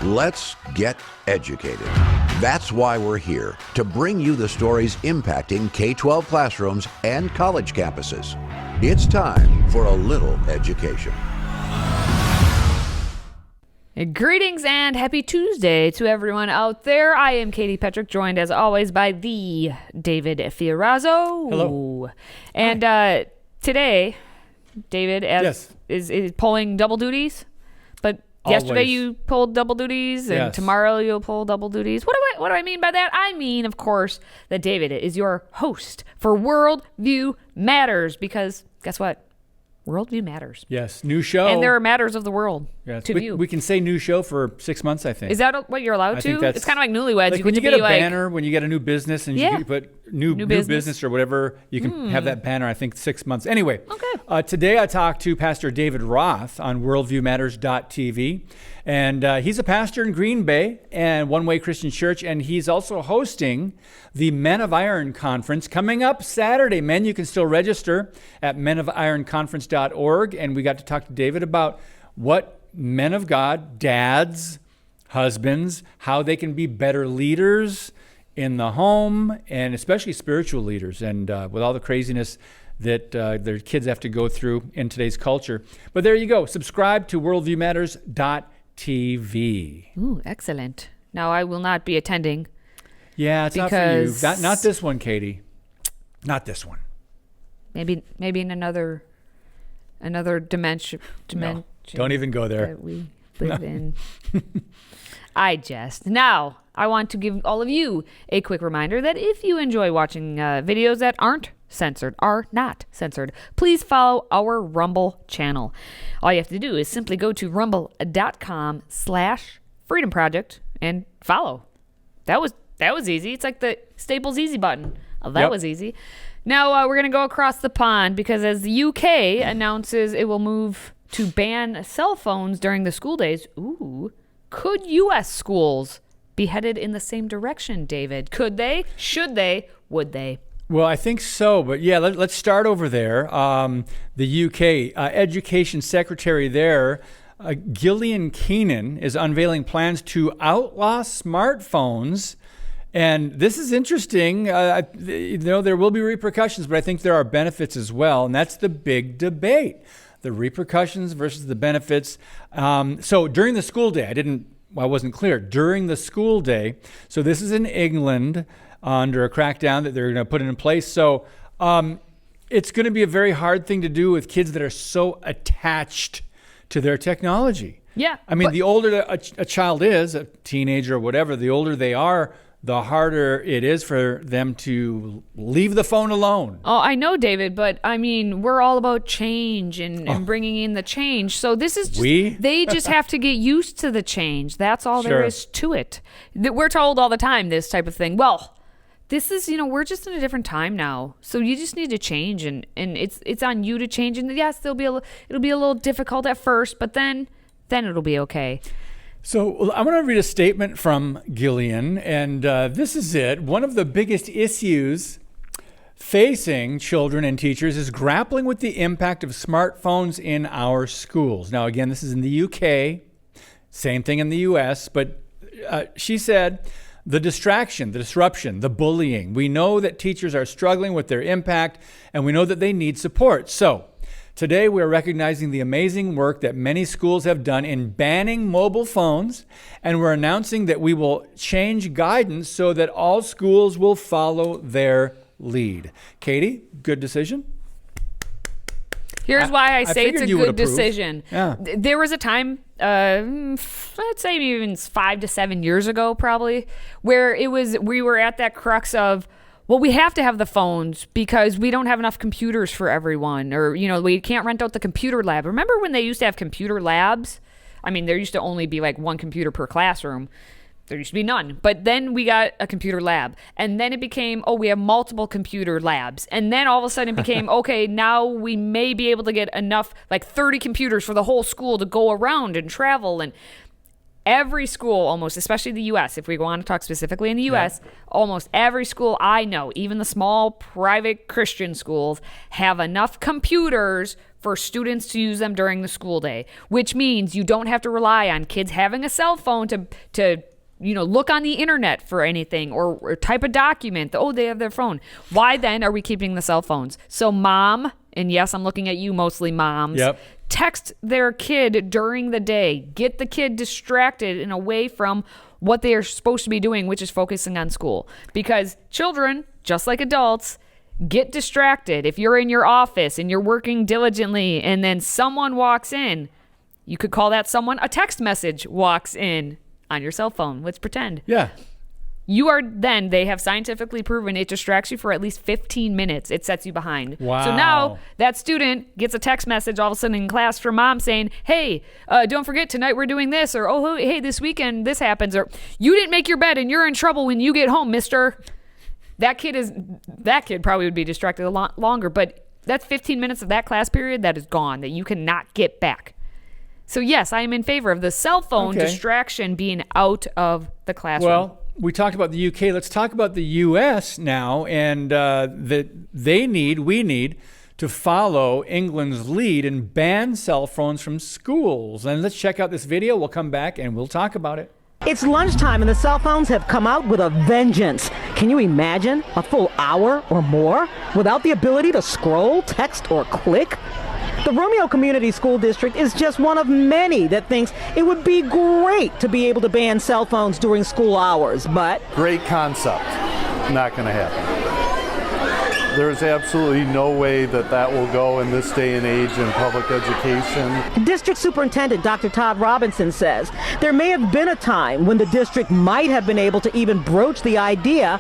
Let's get educated. That's why we're here, to bring you the stories impacting K-12 classrooms and college campuses. It's time for a little education. Greetings and happy Tuesday to everyone out there. I am Katie Petrick, joined as always by the David Fiorazzo. Hello. And today, David is pulling double duties, but yesterday Always. you pulled double duties, and Yes. tomorrow you'll pull double duties. What do I mean by that? I mean, of course, that David is your host for Worldview Matters, because guess what? Worldview matters. Yes, new show. And there are matters of the world yes. to we, view. We can say new show for 6 months, I think. Is that what you're allowed I to? think that's, it's kind of like newlyweds. Like when you to get be a banner, when you get a new business, and you put new business or whatever, you can have that banner, I think, 6 months. Anyway, today I talked to Pastor David Roth on worldviewmatters.tv. And he's a pastor in Green Bay and One Way Christian Church, and he's also hosting the Men of Iron Conference coming up Saturday. Men, you can still register at menofironconference.org. And we got to talk to David about what men of God, dads, husbands, how they can be better leaders in the home, and especially spiritual leaders. And with all the craziness that their kids have to go through in today's culture. But there you go. Subscribe to worldviewmatters.tv. Ooh, excellent. Now, I will not be attending. Yeah, it's not for you. Not this one, Katie. Not this one. Maybe in another dimension. No, don't even go there. That we live in. I jest. Now, I want to give all of you a quick reminder that if you enjoy watching videos that are not censored, please follow our Rumble channel. All you have to do is simply go to rumble.com/FreedomProject and follow. That was easy. It's like the Staples easy button. That was easy. Now we're going to go across the pond, because as the UK announces it will move to ban cell phones during the school days, could U.S. schools be headed in the same direction, David? Could they? Should they? Would they? Well, I think so, but yeah, let's start over there. The UK Education Secretary there, Gillian Keenan, is unveiling plans to outlaw smartphones. And this is interesting. There will be repercussions, but I think there are benefits as well. And that's the big debate, the repercussions versus the benefits. So during the school day, I wasn't clear. During the school day, so this is in England, under a crackdown that they're going to put in place. So it's going to be a very hard thing to do with kids that are so attached to their technology. Yeah. I mean, the older a child is, a teenager or whatever, the older they are, the harder it is for them to leave the phone alone. Oh, I know, David, but I mean, we're all about change and bringing in the change. So this is just, they just have to get used to the change. That's all there is to it. We're told all the time this type of thing. Well, this is, we're just in a different time now. So you just need to change, and it's on you to change. And yes, it'll be a little difficult at first, but then it'll be okay. So I'm going to read a statement from Gillian, and this is it. One of the biggest issues facing children and teachers is grappling with the impact of smartphones in our schools. Now, again, this is in the UK, same thing in the US, but she said, the distraction, the disruption, the bullying. We know that teachers are struggling with their impact, and we know that they need support. So today we are recognizing the amazing work that many schools have done in banning mobile phones, and we're announcing that we will change guidance so that all schools will follow their lead. Katie, good decision? Here's why I say it's a good approve. Decision. Yeah. There was a time, let's say even 5 to 7 years ago, probably, where we were at that crux of, well, we have to have the phones because we don't have enough computers for everyone, or, we can't rent out the computer lab. Remember when they used to have computer labs? I mean, there used to only be like one computer per classroom. There used to be none. But then we got a computer lab. And then it became, we have multiple computer labs. And then all of a sudden it became, okay, now we may be able to get enough, like 30 computers for the whole school to go around and travel. And every school, almost, especially the U.S., if we go on to talk specifically in the U.S., almost every school I know, even the small private Christian schools, have enough computers for students to use them during the school day, which means you don't have to rely on kids having a cell phone to look on the internet for anything or type a document. Oh, they have their phone. Why then are we keeping the cell phones? So mom, and yes, I'm looking at you mostly moms, text their kid during the day. Get the kid distracted and away from what they are supposed to be doing, which is focusing on school. Because children, just like adults, get distracted. If you're in your office and you're working diligently and then someone walks in, you could call that someone a text message walks in on your cell phone. Let's pretend. Yeah. They have scientifically proven it distracts you for at least 15 minutes. It sets you behind. Wow. So now that student gets a text message all of a sudden in class from mom saying, hey, don't forget tonight we're doing this, or oh, hey, this weekend this happens, or you didn't make your bed and you're in trouble when you get home, mister. That kid probably would be distracted a lot longer, but that's 15 minutes of that class period that is gone, that you cannot get back. So yes, I am in favor of the cell phone distraction being out of the classroom. Well, we talked about the UK. Let's talk about the US now, and that we need to follow England's lead and ban cell phones from schools. And let's check out this video. We'll come back and we'll talk about it. It's lunchtime and the cell phones have come out with a vengeance. Can you imagine a full hour or more without the ability to scroll, text, or click? The Romeo Community School District is just one of many that thinks it would be great to be able to ban cell phones during school hours, but... Great concept. Not going to happen. There's absolutely no way that will go in this day and age in public education. District Superintendent Dr. Todd Robinson says there may have been a time when the district might have been able to even broach the idea,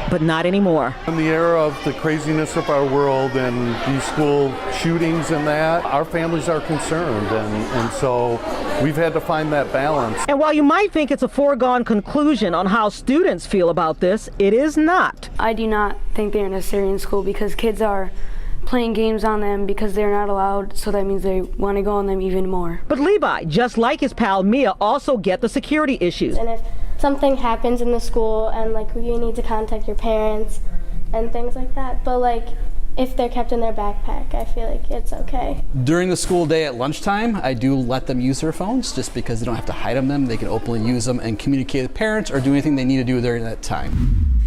but not anymore. In the era of the craziness of our world and these school shootings and that, our families are concerned, and so we've had to find that balance. And while you might think it's a foregone conclusion on how students feel about this, it is not. I do not think they're necessary in school because kids are playing games on them because they're not allowed, so that means they want to go on them even more. But Levi, just like his pal Mia, also get the security issues. And if something happens in the school and you need to contact your parents and things like that, but if they're kept in their backpack, I feel like it's okay. During the school day at lunchtime, I do let them use their phones just because they don't have to hide them. They can openly use them and communicate with parents or do anything they need to do during that time.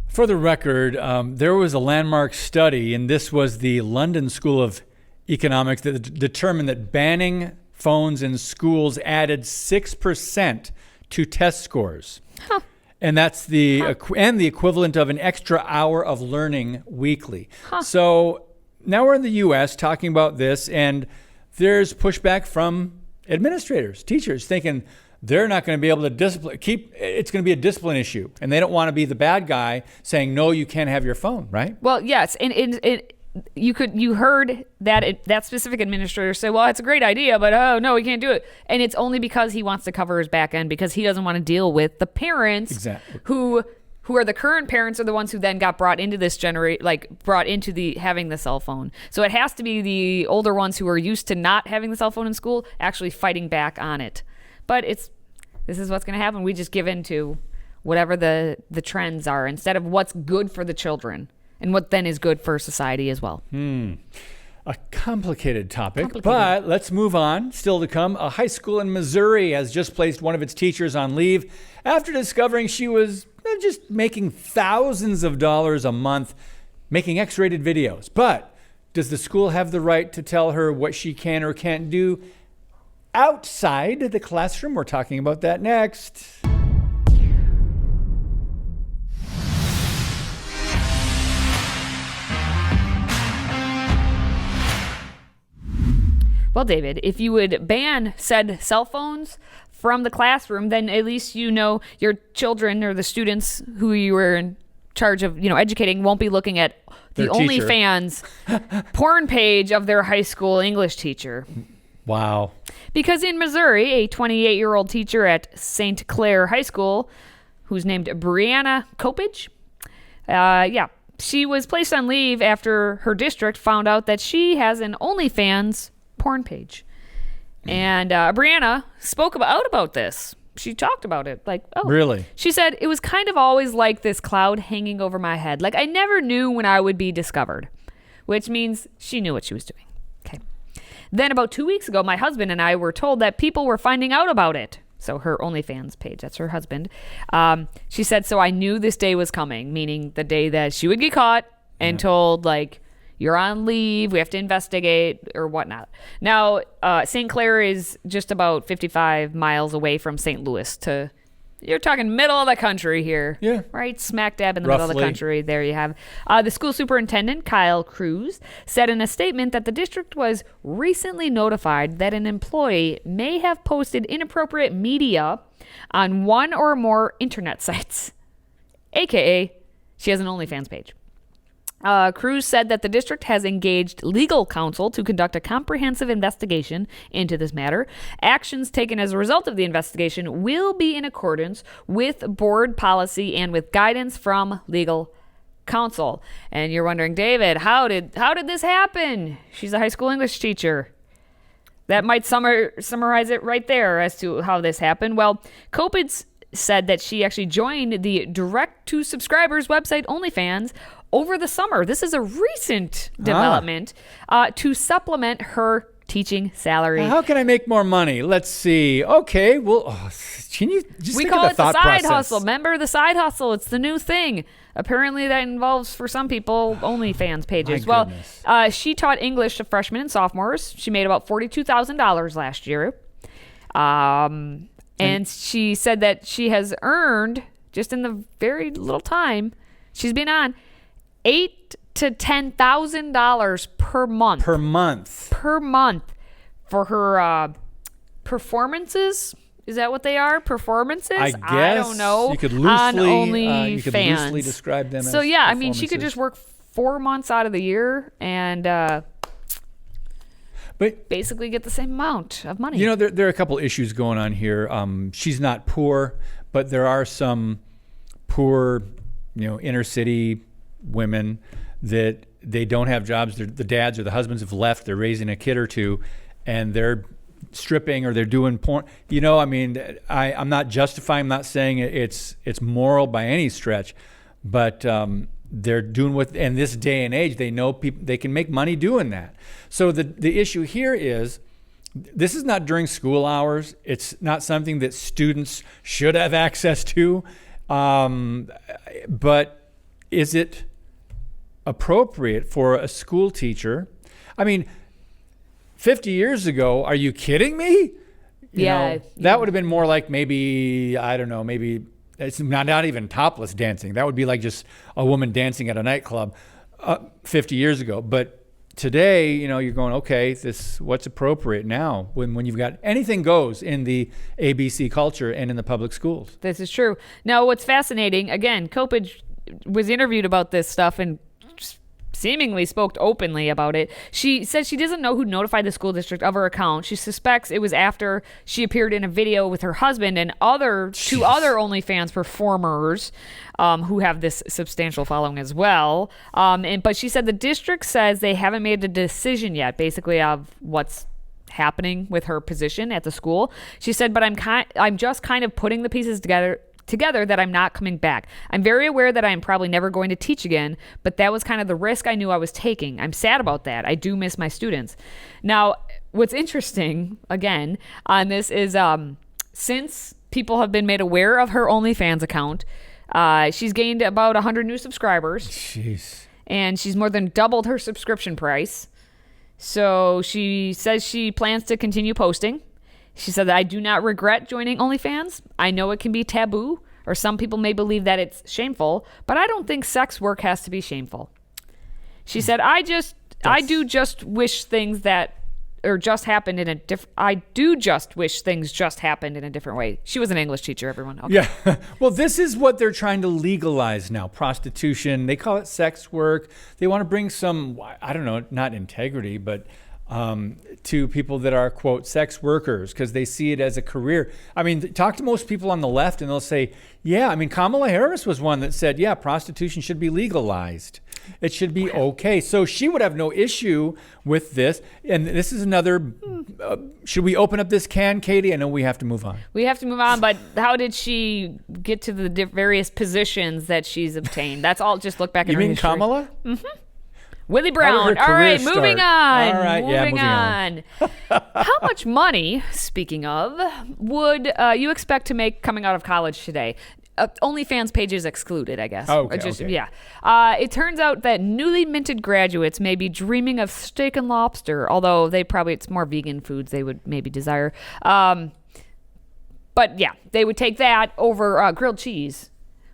For the record, there was a landmark study, and this was the London School of Economics, that determined that banning phones in schools added 6% to test scores. Huh. And that's the equivalent of an extra hour of learning weekly. Huh. So now we're in the U.S. talking about this, and there's pushback from administrators, teachers, thinking they're not going to be able to it's going to be a discipline issue, and they don't want to be the bad guy saying, no, you can't have your phone, right? Well, yes, and you heard that specific administrator say, well, it's a great idea, but oh no, we can't do it. And it's only because he wants to cover his back end, because he doesn't want to deal with the parents who are the current parents, are the ones who then got brought into this brought into the having the cell phone. So it has to be the older ones who are used to not having the cell phone in school actually fighting back on it. But this is what's going to happen. We just give in to whatever the trends are instead of what's good for the children. And what then is good for society as well. A complicated topic, but let's move on. Still to come, a high school in Missouri has just placed one of its teachers on leave after discovering she was just making thousands of dollars a month making X-rated videos. But does the school have the right to tell her what she can or can't do outside the classroom? We're talking about that next. Well, David, if you would ban said cell phones from the classroom, then at least your children or the students who you were in charge of, educating won't be looking at the OnlyFans porn page of their high school English teacher. Wow. Because in Missouri, a 28-year-old teacher at St. Clair High School, who's named Brianna Kopich, she was placed on leave after her district found out that she has an OnlyFans porn page. And Brianna spoke about this. She talked about it. Really? She said, it was kind of always like this cloud hanging over my head. I never knew when I would be discovered, which means she knew what she was doing. Okay. Then about 2 weeks ago, my husband and I were told that people were finding out about it. So her OnlyFans page, that's her husband. She said, so I knew this day was coming, meaning the day that she would get caught and told, like, you're on leave, we have to investigate or whatnot. Now, St. Clair is just about 55 miles away from St. Louis you're talking middle of the country here. Yeah. Right? Smack dab in the middle of the country. There you have. The school superintendent, Kyle Cruz, said in a statement that the district was recently notified that an employee may have posted inappropriate media on one or more internet sites, aka she has an OnlyFans page. Cruz said that the district has engaged legal counsel to conduct a comprehensive investigation into this matter. Actions taken as a result of the investigation will be in accordance with board policy and with guidance from legal counsel. And you're wondering, David, how did this happen? She's a high school English teacher. That might summarize it right there as to how this happened. Well, Kopitz said that she actually joined the direct-to-subscribers website OnlyFans over the summer. This is a recent development to supplement her teaching salary. How can I make more money? Let's see. Okay, well, can you just we think call of it the the thought side process? hustle. Remember the side hustle? It's the new thing. Apparently that involves, for some people, OnlyFans pages. My Well, she taught English to freshmen and sophomores. She made about $42,000 last year. And she said that she has earned, just in the very little time she's been on, $8,000 to $10,000 per month. Per month for her performances. Is that what they are? Performances? I guess. I don't know. You could on loosely OnlyFans. describe them as So yeah, I mean, she could performances. just work 4 months out of the year and But basically get the same amount of money. you know, there are a couple issues going on here. She's not poor, but there are some poor, inner city women that they don't have jobs. The dads or the husbands have left. They're raising a kid or two, and they're stripping or they're doing porn. I mean, I'm not justifying. I'm not saying it's moral by any stretch, but they're doing what in this day and age they know people they can make money doing that. So the issue here is this is not during school hours. It's not something that students should have access to. But is it appropriate for a school teacher? I mean, 50 years ago, are you kidding me? That would have been more like maybe, I don't know, maybe it's not even topless dancing. That would be like just a woman dancing at a nightclub 50 years ago. But today, you're going, okay, what's appropriate now when you've got anything goes in the ABC culture and in the public schools. This is true. Now, what's fascinating, again, Kopitz was interviewed about this stuff and seemingly spoke openly about it. She says she doesn't know who notified the school district of her account. She suspects it was after she appeared in a video with her husband and two other OnlyFans performers who have this substantial following as well. But she said the district says they haven't made a decision yet, basically, of what's happening with her position at the school. She said, but I'm just kind of putting the pieces together that I'm not coming back. I'm very aware that I am probably never going to teach again, but that was kind of the risk I knew I was taking. I'm sad about that. I do miss my students. Now, what's interesting, again, on this is since people have been made aware of her OnlyFans account, she's gained about 100 new subscribers. Jeez. And she's more than doubled her subscription price. So she says she plans to continue posting. She said that I do not regret joining OnlyFans. I know it can be taboo, or some people may believe that it's shameful, but I don't think sex work has to be shameful. She said, I do just wish things happened in a different way. She was an English teacher, everyone. Okay. Yeah. Well, this is what they're trying to legalize now, prostitution. They call it sex work. They want to bring some, I don't know, not integrity, but to people that are, quote, sex workers, because they see it as a career. I mean, talk to most people on the left and they'll say, yeah, I mean, Kamala Harris was one that said, yeah, prostitution should be legalized. It should be okay. So she would have no issue with this. And this is another, should we open up this can, Katie? I know we have to move on. We have to move on, but how did she get to the various positions that she's obtained? That's all. Just look back at You her mean history. Kamala? Mm-hmm. Willie Brown. How All right, did her career moving start? on. All right, moving on. How much money, speaking of, would you expect to make coming out of college today? OnlyFans pages excluded, I guess. Okay, okay. Yeah. It turns out that newly minted graduates may be dreaming of steak and lobster, although it's more vegan foods they would maybe desire. But yeah, they would take that over grilled cheese,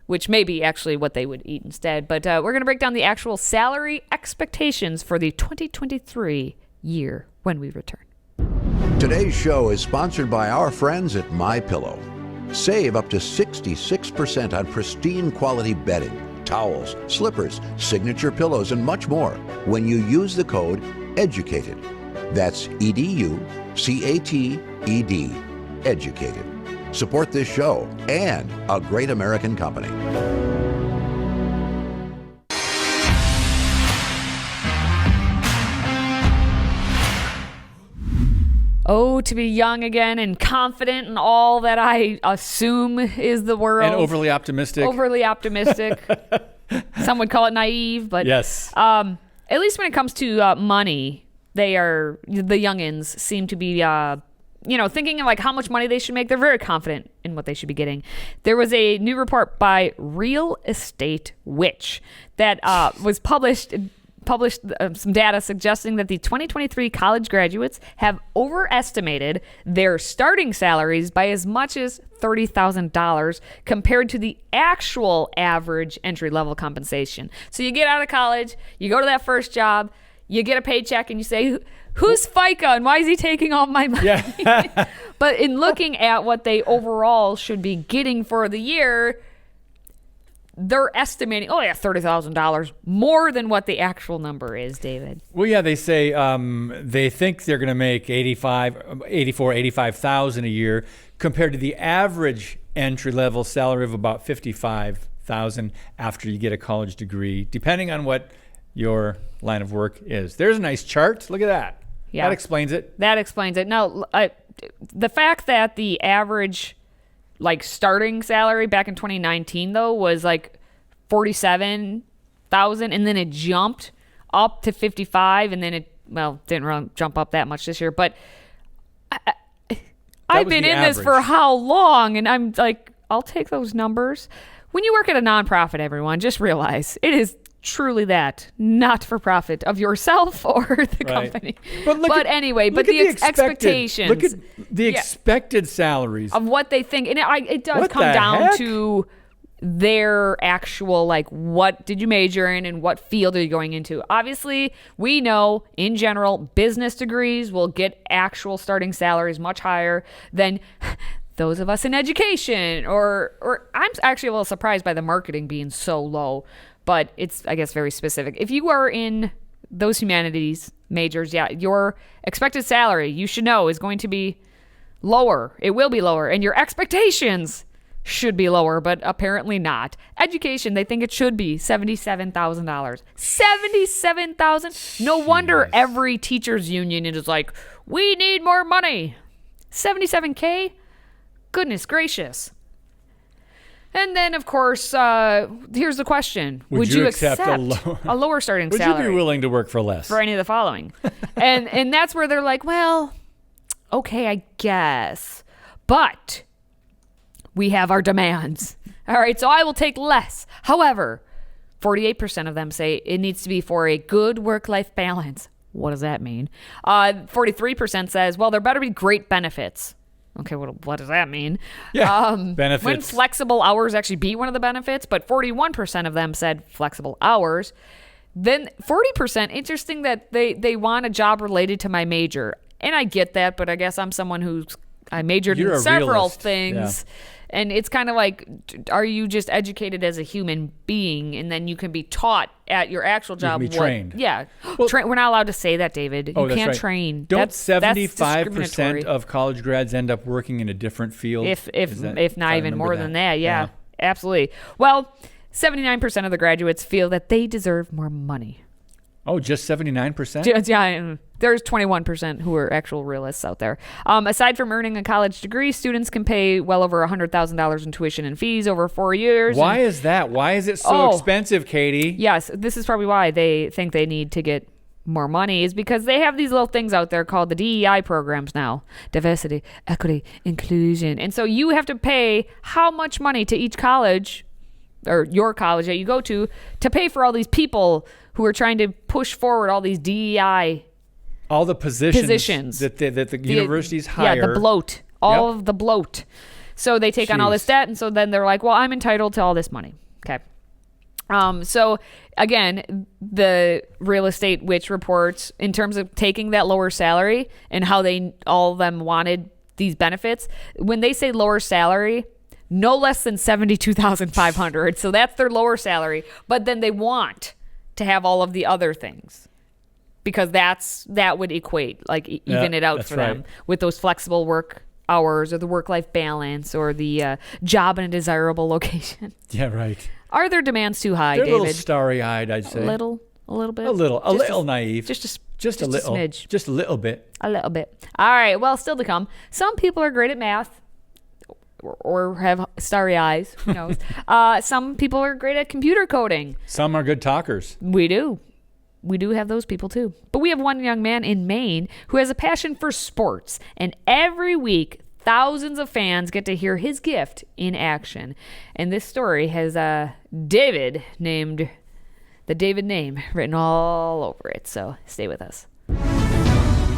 which may be actually what they would eat instead. But we're going to break down the actual salary expectations for the 2023 year when we return. Today's show is sponsored by our friends at MyPillow. Save up to 66% on pristine quality bedding, towels, slippers, signature pillows, and much more when you use the code EDUCATED. That's EDUCATED. Educated. Support this show and a great American company. Oh, to be young again and confident in all that I assume is the world. And overly optimistic. Overly optimistic. Some would call it naive, but yes. At least when it comes to money, the youngins seem to be thinking of like how much money they should make. They're very confident in what they should be getting. There was a new report by Real Estate Witch that was published some data suggesting that the 2023 college graduates have overestimated their starting salaries by as much as $30,000 compared to the actual average entry-level compensation. So you get out of college, you go to that first job, you get a paycheck, and you say, who's FICA and why is he taking all my money? Yeah. But in looking at what they overall should be getting for the year, they're estimating, $30,000 more than what the actual number is, David. Well, yeah, they say they think they're going to make $85,000 a year compared to the average entry-level salary of about $55,000 after you get a college degree, depending on what your line of work is. There's a nice chart. Look at that. Yeah. That explains it. Now, the fact that the average starting salary back in 2019 though was like $47,000, and then it jumped up to $55,000, and then it didn't really jump up that much this year. But I've been in this for how long, and I'm like, I'll take those numbers. When you work at a nonprofit, everyone, just realize it is truly that, not for profit of yourself or the company. But the expectations. Look at the expected salaries of what they think, and it does come down to their actual what did you major in and what field are you going into. Obviously, we know in general business degrees will get actual starting salaries much higher than those of us in education. Or I'm actually a little surprised by the marketing being so low. But it's, I guess, very specific. If you are in those humanities majors, your expected salary, you should know, is going to be lower. It will be lower. And your expectations should be lower, but apparently not. Education, they think it should be $77,000. $77,000? No wonder every teachers union is like, we need more money. $77K? Goodness gracious. And then, of course, here's the question. Would you accept a lower starting salary? Would you be willing to work for less? For any of the following? and that's where they're like, well, okay, I guess. But we have our demands. All right, so I will take less. However, 48% of them say it needs to be for a good work-life balance. What does that mean? 43% says, well, there better be great benefits. Okay, what does that mean? Yeah, benefits. When flexible hours actually be one of the benefits, but 41% of them said flexible hours. Then 40%, interesting that they want a job related to my major. And I get that, but I guess I'm someone I majored in several things. Yeah. And it's kind of like, are you just educated as a human being, and then you can be taught at your actual job? You can be trained. Yeah. Well, we're not allowed to say that, David. You can't train. Don't 75% of college grads end up working in a different field? If not even more than that, yeah, absolutely. Well, 79% of the graduates feel that they deserve more money. Oh, just 79%? Yeah. there's 21% who are actual realists out there. Aside from earning a college degree, students can pay well over $100,000 in tuition and fees over 4 years. Why is that? Why is it so expensive, Katie? Yes, this is probably why they think they need to get more money, is because they have these little things out there called the DEI programs now. Diversity, equity, inclusion. And so you have to pay how much money to each college, or your college that you go to pay for all these people who are trying to push forward all these DEI all the positions that the universities hire. Yeah, the bloat. All of the bloat. So they take on all this debt, and so then they're like, well, I'm entitled to all this money. Okay. So again, the Real Estate Witch reports, in terms of taking that lower salary and how they all of them wanted these benefits, when they say lower salary, no less than $72,500. So that's their lower salary, but then they want to have all of the other things, because that would equate, like even it out for them with those flexible work hours or the work-life balance or the job in a desirable location. Yeah, right. Are their demands too high, They're David? a little starry-eyed, I'd say. A little bit? A little naive. Just a little. A smidge. Just a little bit. A little bit. All right, well, still to come. Some people are great at math or have starry eyes. Who knows? Some people are great at computer coding. Some are good talkers. We do have those people too. But we have one young man in Maine who has a passion for sports, and every week thousands of fans get to hear his gift in action. And this story has David named, the David name written all over it. So stay with us.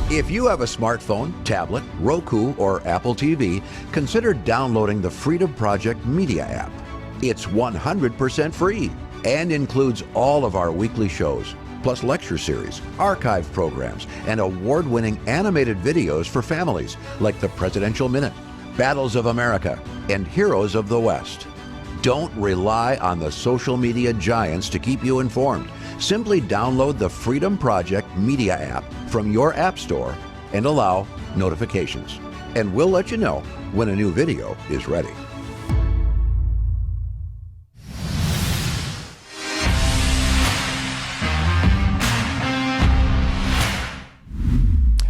If you have a smartphone, tablet, Roku, or Apple TV, consider downloading the FreedomProject Media app. It's 100% free and includes all of our weekly shows, plus lecture series, archive programs, and award-winning animated videos for families like the Presidential Minute, Battles of America, and Heroes of the West. Don't rely on the social media giants to keep you informed. Simply download the Freedom Project Media app from your app store and allow notifications. And we'll let you know when a new video is ready.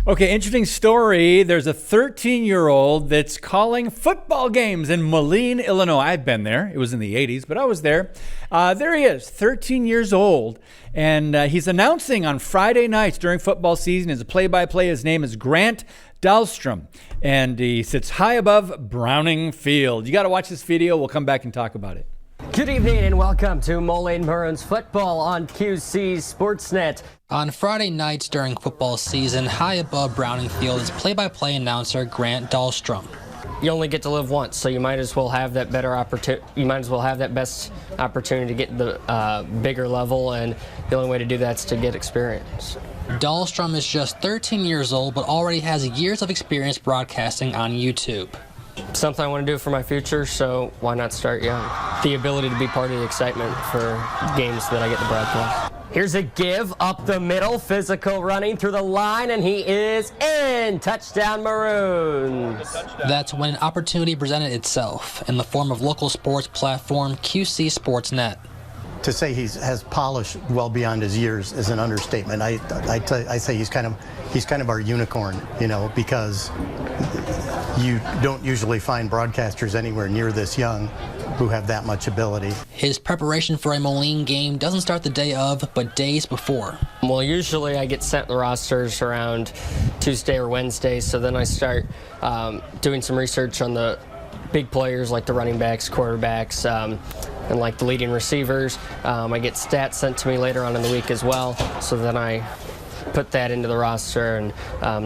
Okay, interesting story. There's a 13-year-old that's calling football games in Moline, Illinois. I've been there. It was in the 80s, but I was there. There he is, 13 years old, and he's announcing on Friday nights during football season as a play-by-play. His name is Grant Dahlstrom, and he sits high above Browning Field. You got to watch this video. We'll come back and talk about it. Good evening and welcome to Moline Maroons football on QC Sportsnet. On Friday nights during football season, high above Browning Field is play-by-play announcer Grant Dahlstrom. You only get to live once, so you might as well have that better opportunity. You might as well have that best opportunity to get the bigger level, and the only way to do that is to get experience. Dahlstrom is just 13 years old, but already has years of experience broadcasting on YouTube. Something I want to do for my future, so why not start young? The ability to be part of the excitement for games that I get to broadcast. Here's a give up the middle, physical running through the line, and he is in. Touchdown Maroons. That's when an opportunity presented itself in the form of local sports platform QC Sportsnet. To say he has polished well beyond his years is an understatement. I say he's kind of our unicorn, because you don't usually find broadcasters anywhere near this young who have that much ability. His preparation for a Moline game doesn't start the day of, but days before. Well, usually I get sent the rosters around Tuesday or Wednesday, so then I start doing some research on the big players like the running backs, quarterbacks, and like the leading receivers. I get stats sent to me later on in the week as well, so then I put that into the roster, and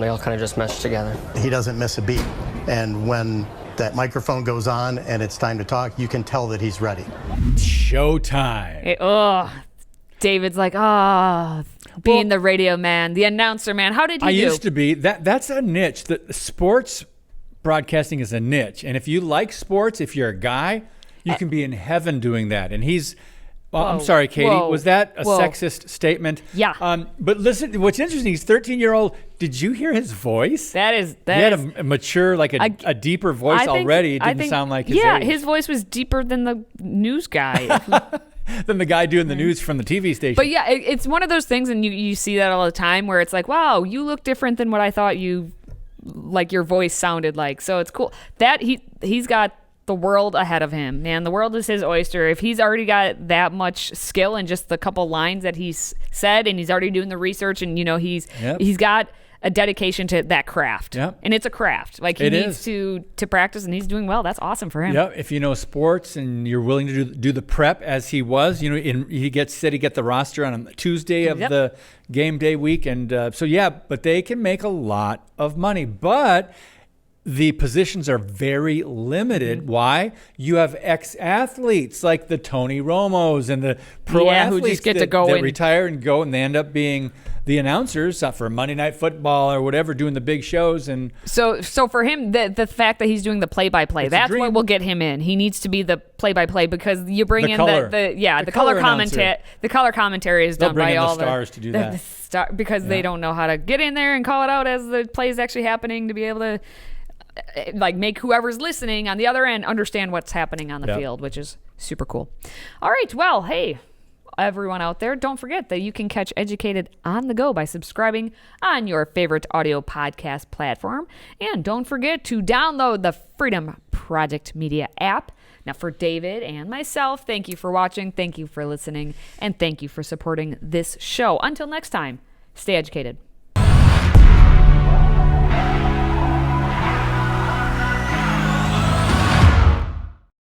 they all kind of just mesh together. He doesn't miss a beat, and when that microphone goes on and it's time to talk, you can tell that he's ready. Showtime. David's like, being the radio man, the announcer man. How did he do? I used to be. That's a niche. The sports broadcasting is a niche, and if you like sports, if you're a guy, you can be in heaven doing that. And he's. I'm sorry, Katie. Was that a sexist statement? Yeah. But listen, what's interesting, he's 13-year-old. Did you hear his voice? He had a mature, like a deeper voice already. It didn't sound like his age. His voice was deeper than the news guy. than the guy doing the news from the TV station. But yeah, it's one of those things, and you see that all the time, where it's like, wow, you look different than what I thought your voice sounded like. So it's cool that he's got the world ahead of him, man. The world is his oyster. If he's already got that much skill in just the couple lines that he's said, and he's already doing the research, and he's got a dedication to that craft. Yep. And it's a craft. Like he needs to practice, and he's doing well. That's awesome for him. Yeah, if you know sports and you're willing to do the prep as he was, he said he get the roster on Tuesday of the game day week, and but they can make a lot of money, but the positions are very limited. Mm-hmm. Why? You have ex-athletes like the Tony Romos and the pro athletes who just get to go that retire and go, and they end up being the announcers for Monday Night Football or whatever, doing the big shows. And so for him, the fact that he's doing the play-by-play, that's what will get him in. He needs to be the play-by-play, because you bring in the color commentary. The color commentary is done by all the stars to do that. Because they don't know how to get in there and call it out as the play is actually happening, to be able to make whoever's listening on the other end understand what's happening on the field, which is super cool. All right, well, hey, everyone out there, don't forget that you can catch Educated on the go by subscribing on your favorite audio podcast platform. And don't forget to download the Freedom Project Media app. Now, for David and myself, thank you for watching, thank you for listening, and thank you for supporting this show. Until next time, stay educated.